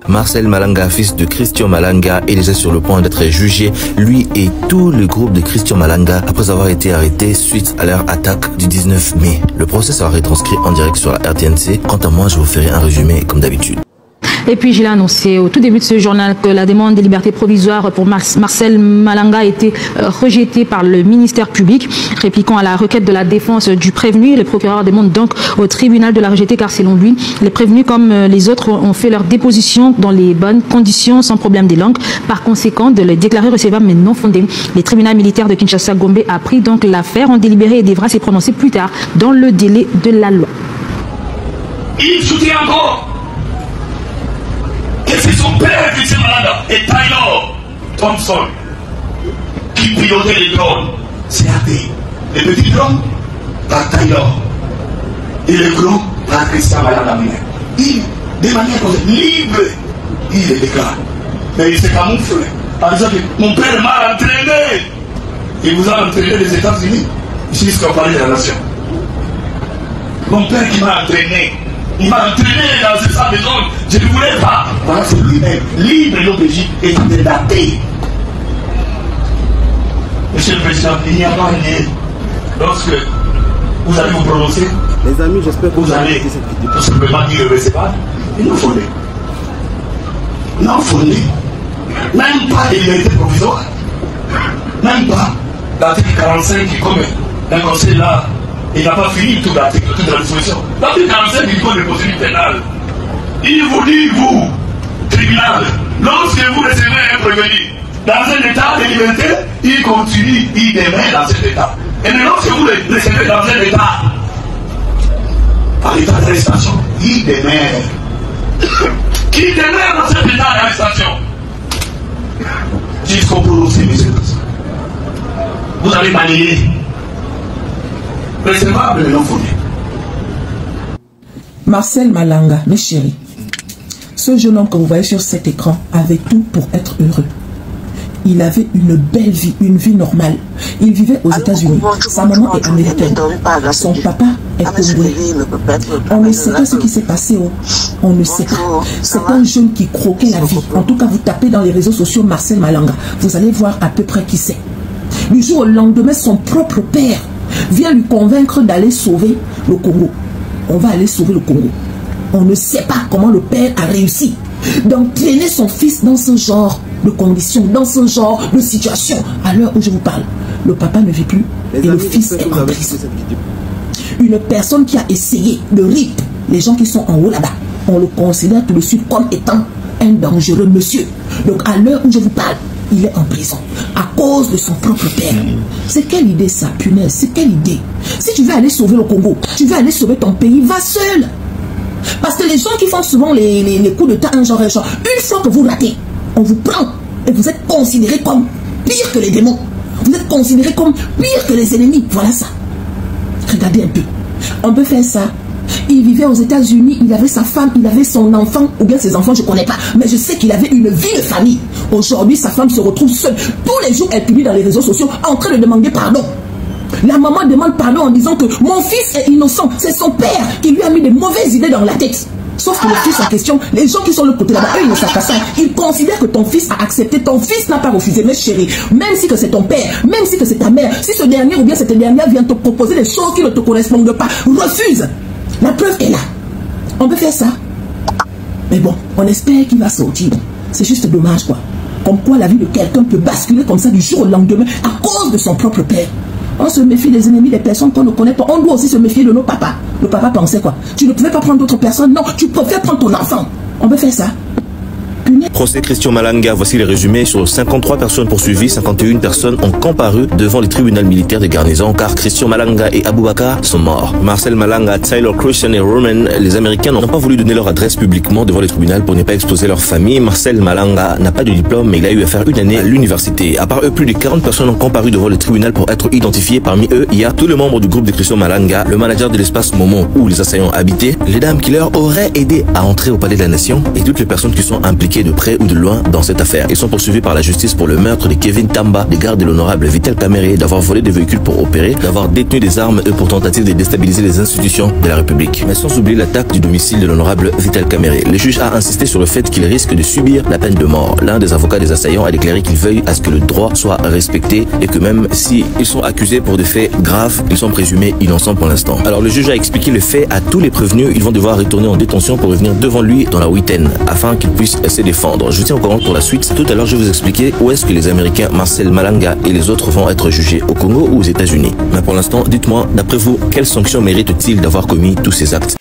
Marcel Malanga, fils de Christian Malanga, est déjà sur le point d'être jugé, lui et tout le groupe de Christian Malanga, après avoir été arrêtés suite à leur attaque du 19 mai. Le procès sera retranscrit en direct sur la RTNC. Quant à moi, je vous ferai un résumé comme d'habitude. Et puis, j'ai annoncé au tout début de ce journal que la demande de liberté provisoire pour Marcel Malanga a été rejetée par le ministère public. Répliquant à la requête de la défense du prévenu, le procureur demande donc au tribunal de la rejeter car selon lui, les prévenus comme les autres ont fait leur déposition dans les bonnes conditions sans problème des langues. Par conséquent, de le déclarer recevable mais non fondé. Le tribunal militaire de Kinshasa-Gombe a pris donc l'affaire en délibéré et devra se prononcer plus tard dans le délai de la loi. Il soutient encore que c'est son père, Christian Malanga, et Taylor Thompson, qui pilotait les drones. C'est athée. Les petits drones par Taylor et les gros par Christian Malanga. Il, de manière libre, il les déclare. Mais il se camoufle. Par exemple, mon père m'a entraîné. Il vous a entraîné des États-Unis jusqu'au palais de la nation. Mon père qui m'a entraîné. Il m'a entraîné dans ce salle de zone. Je ne voulais pas. Voilà, c'est lui-même, libre et l'obégi, et en train d'athée. Monsieur le Président, il n'y a pas rien. Lorsque vous allez vous prononcer, les amis, j'espère que vous allez tout simplement dire recevable et non fondé. Non fondé. Même pas de liberté provisoire. Même pas. L'article 45 qui comme un conseil là. Il n'a pas fini toute la disposition. L'article 45 du code de procédure pénale, il vous dit, vous, tribunal, lorsque vous recevez un prévenu dans un état de liberté, il continue, il demeure dans cet état. Et lorsque vous le recevez dans un état, par l'état d'arrestation, il demeure. Qui demeure dans cet état d'arrestation jusqu'au prononcé, monsieur le Président. Vous allez balayer. Marcel Malanga, mes chéris, ce jeune homme que vous voyez sur cet écran avait tout pour être heureux. Il avait une belle vie, une vie normale. Il vivait aux États-Unis. Sa maman est américaine. Son papa est congolais. On ne sait pas ce qui s'est passé. On ne sait pas. C'est un jeune qui croquait la vie. En tout cas, vous tapez dans les réseaux sociaux Marcel Malanga. Vous allez voir à peu près qui c'est. Du jour au lendemain, son propre père vient lui convaincre d'aller sauver le Congo. On va aller sauver le Congo. On ne sait pas comment le père a réussi d'entraîner son fils dans ce genre de conditions, dans ce genre de situation. À l'heure où je vous parle, le papa ne vit plus et le fils est en prison. Une personne qui a essayé de RIP, les gens qui sont en haut là-bas, on le considère tout de suite comme étant un dangereux monsieur. Donc à l'heure où je vous parle, il est en prison à cause de son propre père. C'est quelle idée ça, punaise? C'est quelle idée? Si tu veux aller sauver le Congo, tu veux aller sauver ton pays, va seul. Parce que les gens qui font souvent les coups de tas, genre, une fois que vous ratez, on vous prend et vous êtes considéré comme pire que les démons. Vous êtes considéré comme pire que les ennemis. Voilà ça. Regardez un peu. On peut faire ça. Il vivait aux États-Unis, il avait sa femme, il avait son enfant, ou bien ses enfants, je ne connais pas. Mais je sais qu'il avait une vie de famille. Aujourd'hui, sa femme se retrouve seule. Tous les jours, elle publie dans les réseaux sociaux en train de demander pardon. La maman demande pardon en disant que mon fils est innocent. C'est son père qui lui a mis des mauvaises idées dans la tête. Sauf que le fils en question, les gens qui sont de l'autre côté là-bas, eux, ils ne savent pas ça. Ils considèrent que ton fils a accepté. Ton fils n'a pas refusé. Mais chérie, même si que c'est ton père, même si que c'est ta mère, si ce dernier ou bien cette dernière vient te proposer des choses qui ne te correspondent pas, refuse. La preuve est là. On peut faire ça. Mais bon, on espère qu'il va sortir. C'est juste dommage, quoi. Comme quoi la vie de quelqu'un peut basculer comme ça du jour au lendemain à cause de son propre père. On se méfie des ennemis, des personnes qu'on ne connaît pas. On doit aussi se méfier de nos papas. Le papa pensait quoi? Tu ne pouvais pas prendre d'autres personnes? Non, tu préfères prendre ton enfant. On peut faire ça. Procès Christian Malanga, voici les résumés. Sur 53 personnes poursuivies, 51 personnes ont comparu devant les tribunaux militaires de garnison car Christian Malanga et Aboubakar sont morts. Marcel Malanga, Taylor, Christian et Roman, les Américains n'ont pas voulu donner leur adresse publiquement devant les tribunaux pour ne pas exposer leur famille. Marcel Malanga n'a pas de diplôme mais il a eu à faire une année à l'université. À part eux, plus de 40 personnes ont comparu devant le tribunal pour être identifiées. Parmi eux, il y a tous les membres du groupe de Christian Malanga, le manager de l'espace Momo où les assaillants habitaient, les dames qui leur auraient aidé à entrer au palais de la nation et toutes les personnes qui sont impliquées de près ou de loin dans cette affaire. Ils sont poursuivis par la justice pour le meurtre de Kevin Tamba, des gardes de l'honorable Vital Kamerhe, d'avoir volé des véhicules pour opérer, d'avoir détenu des armes et pour tentative de déstabiliser les institutions de la République. Mais sans oublier l'attaque du domicile de l'honorable Vital Kamerhe. Le juge a insisté sur le fait qu'il risque de subir la peine de mort. L'un des avocats des assaillants a déclaré qu'il veuille à ce que le droit soit respecté et que même si ils sont accusés pour des faits graves, ils sont présumés innocents pour l'instant. Alors le juge a expliqué le fait à tous les prévenus. Ils vont devoir retourner en détention pour revenir devant lui dans la huitaine afin qu'ils puissent se défendre. Je tiens au courant pour la suite. Tout à l'heure, je vais vous expliquer où est-ce que les Américains Marcel Malanga et les autres vont être jugés, au Congo ou aux États-Unis. Mais pour l'instant, dites-moi, d'après vous, quelles sanctions méritent-ils d'avoir commis tous ces actes?